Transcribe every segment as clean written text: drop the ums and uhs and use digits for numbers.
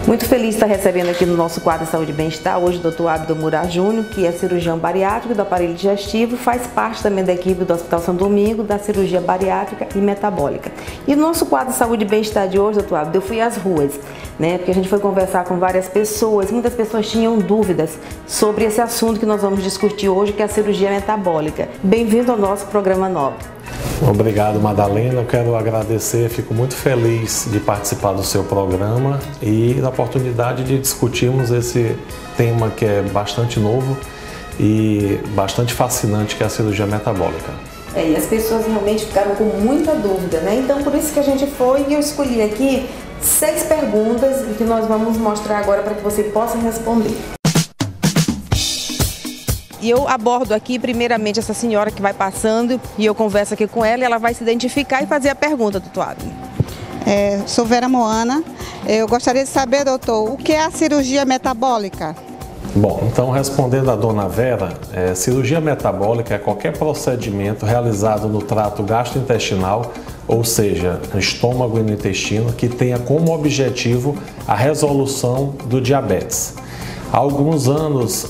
Muito feliz de estar recebendo aqui no nosso quadro Saúde e Bem-Estar hoje o Dr. Abdo Murad Júnior, que é cirurgião bariátrico do aparelho digestivo, faz parte também da equipe do Hospital São Domingo, da cirurgia bariátrica e metabólica. E no nosso quadro Saúde e Bem-Estar de hoje, Dr. Abdo, eu fui às ruas, porque a gente foi conversar com várias pessoas, muitas pessoas tinham dúvidas sobre esse assunto que nós vamos discutir hoje, que é a cirurgia metabólica. Bem-vindo ao nosso programa Nobre. Obrigado, Madalena. Eu quero agradecer, fico muito feliz de participar do seu programa e da oportunidade de discutirmos esse tema que é bastante novo e bastante fascinante, que é a cirurgia metabólica. E as pessoas realmente ficaram com muita dúvida, Então, por isso que a gente foi e eu escolhi aqui 6 perguntas que nós vamos mostrar agora para que você possa responder. E eu abordo aqui, primeiramente, essa senhora que vai passando e eu converso aqui com ela e ela vai se identificar e fazer a pergunta, doutor Abdo. Sou Vera Moana. Eu gostaria de saber, doutor, o que é a cirurgia metabólica? Bom, então respondendo a dona Vera, cirurgia metabólica é qualquer procedimento realizado no trato gastrointestinal, ou seja, no estômago e no intestino, que tenha como objetivo a resolução do diabetes. Há alguns anos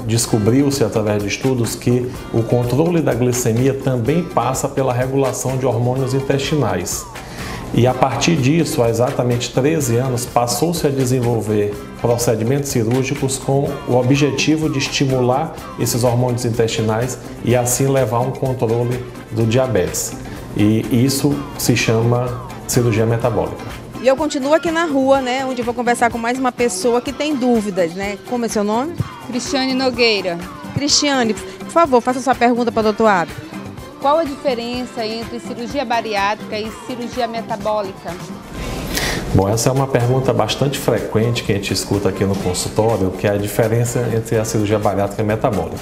descobriu-se através de estudos que o controle da glicemia também passa pela regulação de hormônios intestinais. E a partir disso, há exatamente 13 anos, passou-se a desenvolver procedimentos cirúrgicos com o objetivo de estimular esses hormônios intestinais e assim levar um controle do diabetes. E isso se chama cirurgia metabólica. E eu continuo aqui na rua, onde eu vou conversar com mais uma pessoa que tem dúvidas, Como é seu nome? Cristiane Nogueira. Cristiane, por favor, faça sua pergunta para o doutor Abdo. Qual a diferença entre cirurgia bariátrica e cirurgia metabólica? Bom, essa é uma pergunta bastante frequente que a gente escuta aqui no consultório, que é a diferença entre a cirurgia bariátrica e metabólica.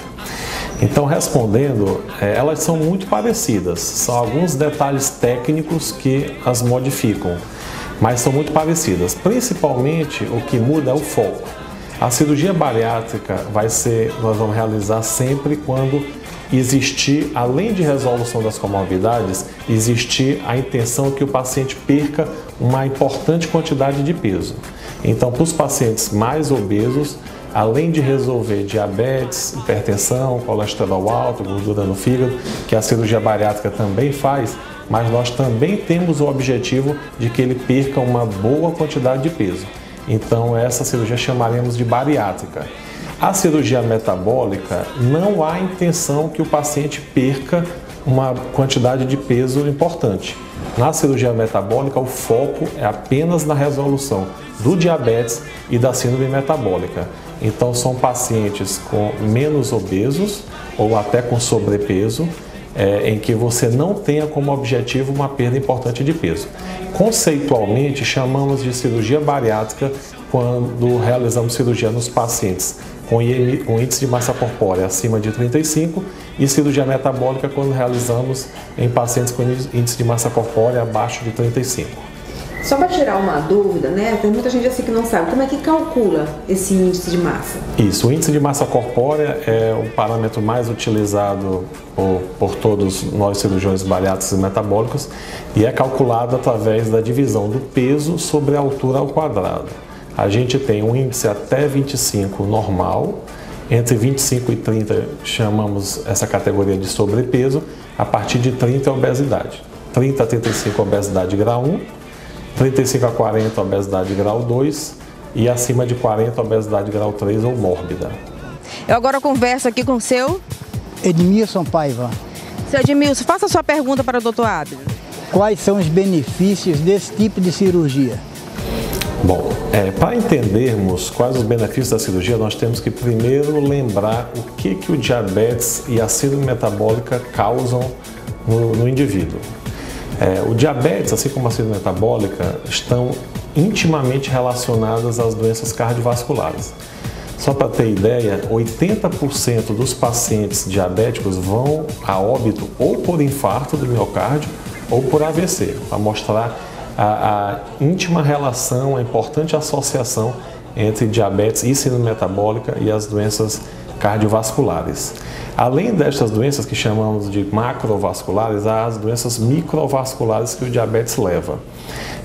Então, respondendo, elas são muito parecidas, são alguns detalhes técnicos que as modificam, mas são muito parecidas. Principalmente, o que muda é o foco. A cirurgia bariátrica nós vamos realizar sempre quando existir, além de resolução das comorbidades, existir a intenção que o paciente perca uma importante quantidade de peso. Então, para os pacientes mais obesos, além de resolver diabetes, hipertensão, colesterol alto, gordura no fígado, que a cirurgia bariátrica também faz, mas nós também temos o objetivo de que ele perca uma boa quantidade de peso. Então, essa cirurgia chamaremos de bariátrica. A cirurgia metabólica, não há intenção que o paciente perca uma quantidade de peso importante. Na cirurgia metabólica, o foco é apenas na resolução do diabetes e da síndrome metabólica. Então, são pacientes com menos obesos ou até com sobrepeso, em que você não tenha como objetivo uma perda importante de peso. Conceitualmente, chamamos de cirurgia bariátrica quando realizamos cirurgia nos pacientes com índice de massa corpórea acima de 35 e cirurgia metabólica quando realizamos em pacientes com índice de massa corpórea abaixo de 35. Só para tirar uma dúvida, tem muita gente assim que não sabe, como é que calcula esse índice de massa? Isso, o índice de massa corpórea é o parâmetro mais utilizado por todos nós cirurgiões bariátricos e metabólicos e é calculado através da divisão do peso sobre a altura ao quadrado. A gente tem um índice até 25 normal, entre 25 e 30 chamamos essa categoria de sobrepeso, a partir de 30 é obesidade. 30 a 35 é obesidade grau 1, 35 a 40 obesidade grau 2 e acima de 40 obesidade grau 3 ou mórbida. Eu agora converso aqui com o seu Edmilson Paiva. Seu Edmilson, faça a sua pergunta para o doutor Abdo. Quais são os benefícios desse tipo de cirurgia? Bom, para entendermos quais os benefícios da cirurgia, nós temos que primeiro lembrar o que o diabetes e a síndrome metabólica causam no indivíduo. O diabetes, assim como a síndrome metabólica, estão intimamente relacionadas às doenças cardiovasculares. Só para ter ideia, 80% dos pacientes diabéticos vão a óbito ou por infarto do miocárdio ou por AVC, para mostrar a íntima relação, a importante associação entre diabetes e síndrome metabólica e as doenças cardiovasculares. Além destas doenças que chamamos de macrovasculares, há as doenças microvasculares que o diabetes leva.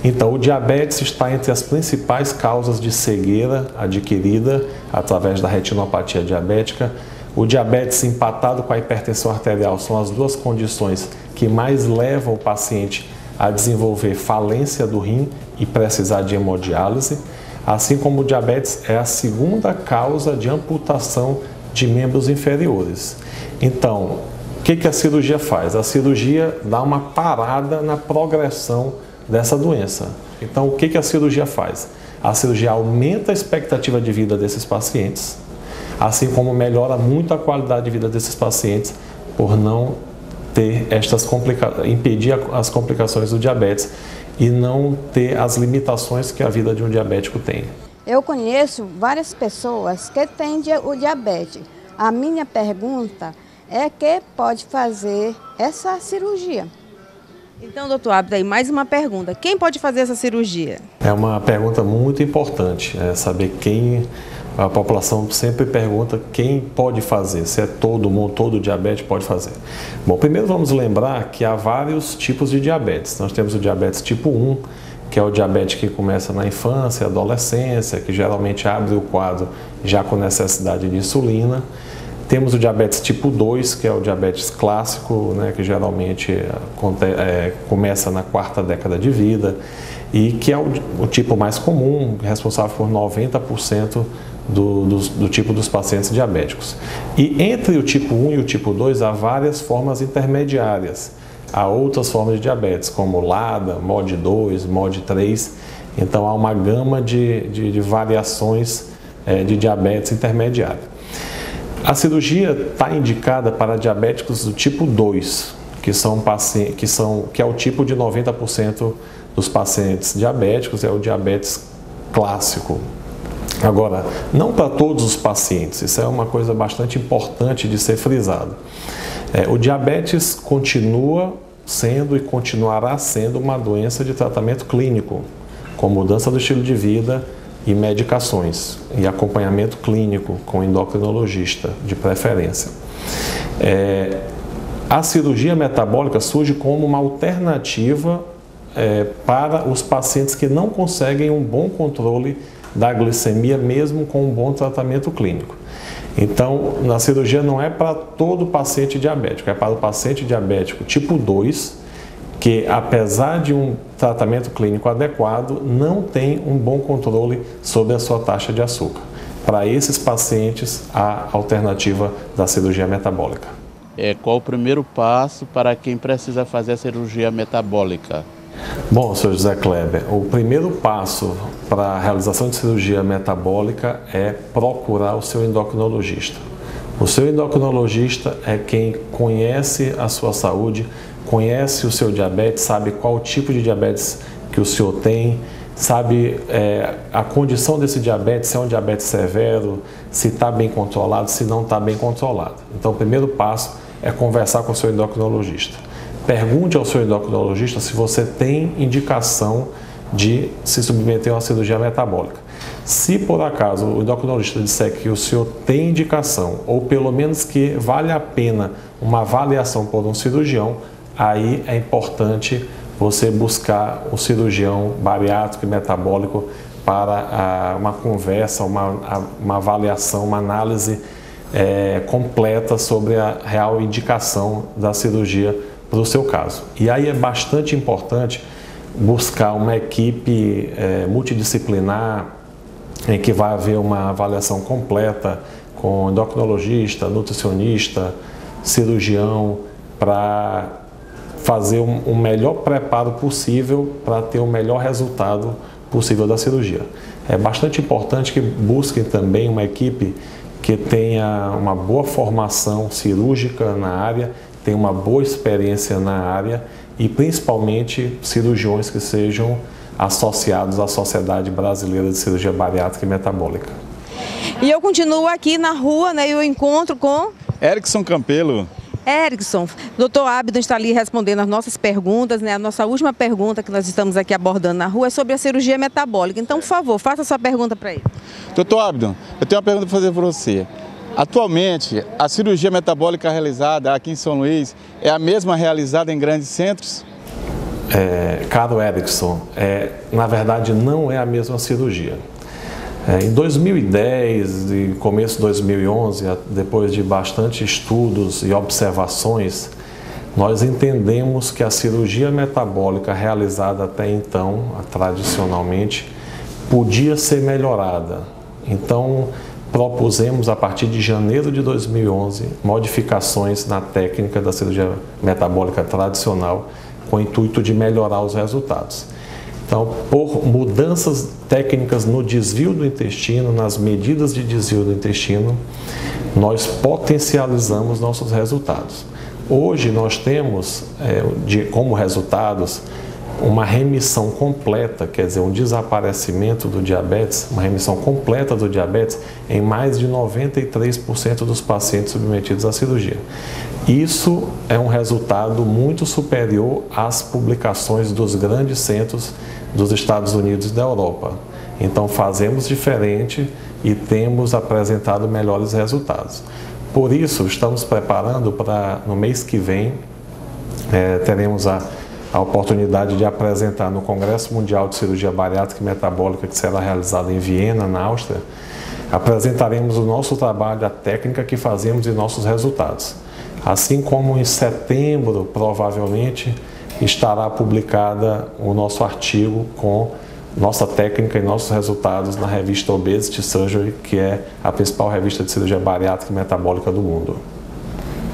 Então, o diabetes está entre as principais causas de cegueira adquirida através da retinopatia diabética. O diabetes empatado com a hipertensão arterial são as duas condições que mais levam o paciente a desenvolver falência do rim e precisar de hemodiálise, assim como o diabetes é a segunda causa de amputação de membros inferiores. Então, o que a cirurgia faz? A cirurgia dá uma parada na progressão dessa doença. Então, o que a cirurgia faz? A cirurgia aumenta a expectativa de vida desses pacientes, assim como melhora muito a qualidade de vida desses pacientes por não ter impedir as complicações do diabetes e não ter as limitações que a vida de um diabético tem. Eu conheço várias pessoas que têm o diabetes. A minha pergunta é que pode fazer essa cirurgia. Então, doutor Abdo, aí mais uma pergunta. Quem pode fazer essa cirurgia? É uma pergunta muito importante, saber quem. A população sempre pergunta quem pode fazer, se é todo mundo, todo diabetes pode fazer. Bom, primeiro vamos lembrar que há vários tipos de diabetes. Nós temos o diabetes tipo 1, que é o diabetes que começa na infância, adolescência, que geralmente abre o quadro já com necessidade de insulina. Temos o diabetes tipo 2, que é o diabetes clássico, né, que geralmente começa na 4ª década de vida e que é o tipo mais comum, responsável por 90% do tipo dos pacientes diabéticos. E entre o tipo 1 e o tipo 2 há várias formas intermediárias. Há outras formas de diabetes, como LADA, MOD 2, MOD 3. Então há uma gama de variações de diabetes intermediário. A cirurgia está indicada para diabéticos do tipo 2, que é o tipo de 90% dos pacientes diabéticos, é o diabetes clássico. Agora, não para todos os pacientes, isso é uma coisa bastante importante de ser frisado. O diabetes continua sendo e continuará sendo uma doença de tratamento clínico, com mudança do estilo de vida e medicações, e acompanhamento clínico com endocrinologista, de preferência. A cirurgia metabólica surge como uma alternativa para os pacientes que não conseguem um bom controle da glicemia, mesmo com um bom tratamento clínico. Então, na cirurgia não é para todo paciente diabético, é para o paciente diabético tipo 2, que apesar de um tratamento clínico adequado, não tem um bom controle sobre a sua taxa de açúcar. Para esses pacientes, há a alternativa da cirurgia metabólica. Qual o primeiro passo para quem precisa fazer a cirurgia metabólica? Bom, Sr. José Kleber, o primeiro passo para a realização de cirurgia metabólica é procurar o seu endocrinologista. O seu endocrinologista é quem conhece a sua saúde, conhece o seu diabetes, sabe qual tipo de diabetes que o senhor tem, sabe a condição desse diabetes, se é um diabetes severo, se está bem controlado, se não está bem controlado. Então, o primeiro passo é conversar com o seu endocrinologista. Pergunte ao seu endocrinologista se você tem indicação de se submeter a uma cirurgia metabólica. Se por acaso o endocrinologista disser que o senhor tem indicação, ou pelo menos que vale a pena uma avaliação por um cirurgião, aí é importante você buscar um cirurgião bariátrico e metabólico para uma conversa, uma avaliação, uma análise completa sobre a real indicação da cirurgia para o seu caso. E aí é bastante importante buscar uma equipe multidisciplinar em que vai haver uma avaliação completa com endocrinologista, nutricionista, cirurgião, para fazer um melhor preparo possível para ter o melhor resultado possível da cirurgia. É bastante importante que busquem também uma equipe que tenha uma boa formação cirúrgica na área, tenha uma boa experiência na área e principalmente cirurgiões que sejam associados à Sociedade Brasileira de Cirurgia Bariátrica e Metabólica. E eu continuo aqui na rua, né, e eu encontro com Erickson Campelo. Erickson, doutor Abdo está ali respondendo as nossas perguntas, né? A nossa última pergunta que nós estamos aqui abordando na rua é sobre a cirurgia metabólica. Então, por favor, faça a sua pergunta para ele. Doutor Abdo, eu tenho uma pergunta para fazer para você. Atualmente, a cirurgia metabólica realizada aqui em São Luís é a mesma realizada em grandes centros? Caro Erickson, na verdade não é a mesma cirurgia. Em 2010 e começo de 2011, depois de bastante estudos e observações, nós entendemos que a cirurgia metabólica realizada até então, tradicionalmente, podia ser melhorada. Então, propusemos, a partir de janeiro de 2011, modificações na técnica da cirurgia metabólica tradicional, com o intuito de melhorar os resultados. Então, por mudanças técnicas no desvio do intestino, nas medidas de desvio do intestino, nós potencializamos nossos resultados. Hoje nós temos, como resultados, uma remissão completa, quer dizer, um desaparecimento do diabetes, uma remissão completa do diabetes em mais de 93% dos pacientes submetidos à cirurgia. Isso é um resultado muito superior às publicações dos grandes centros dos Estados Unidos e da Europa. Então fazemos diferente e temos apresentado melhores resultados. Por isso, estamos preparando para, no mês que vem, teremos a oportunidade de apresentar no Congresso Mundial de Cirurgia Bariátrica e Metabólica, que será realizado em Viena, na Áustria. Apresentaremos o nosso trabalho, a técnica que fazemos e nossos resultados. Assim como em setembro, provavelmente, estará publicada o nosso artigo com nossa técnica e nossos resultados na revista Obesity Surgery, que é a principal revista de cirurgia bariátrica e metabólica do mundo.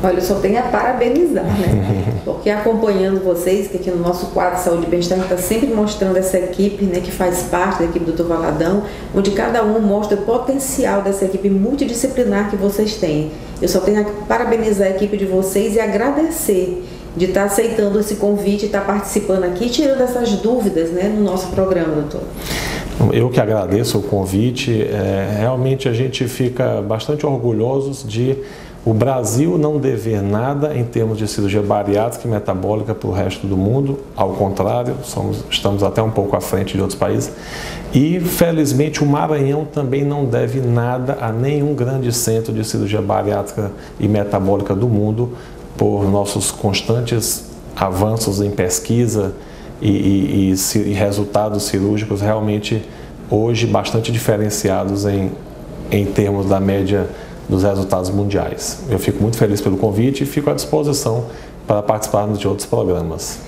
Olha, eu só tenho a parabenizar, né? Porque acompanhando vocês, que aqui no nosso quadro Saúde e Bem-Estar, a gente está sempre mostrando essa equipe, né, que faz parte da equipe do Dr. Valadão, onde cada um mostra o potencial dessa equipe multidisciplinar que vocês têm. Eu só tenho a parabenizar a equipe de vocês e agradecer de estar aceitando esse convite, estar participando aqui, tirando essas dúvidas, né, no nosso programa, doutor. Eu que agradeço o convite. Realmente a gente fica bastante orgulhosos de o Brasil não dever nada em termos de cirurgia bariátrica e metabólica para o resto do mundo. Ao contrário, estamos até um pouco à frente de outros países. E, felizmente, o Maranhão também não deve nada a nenhum grande centro de cirurgia bariátrica e metabólica do mundo, por nossos constantes avanços em pesquisa e resultados cirúrgicos realmente hoje bastante diferenciados em termos da média dos resultados mundiais. Eu fico muito feliz pelo convite e fico à disposição para participarmos de outros programas.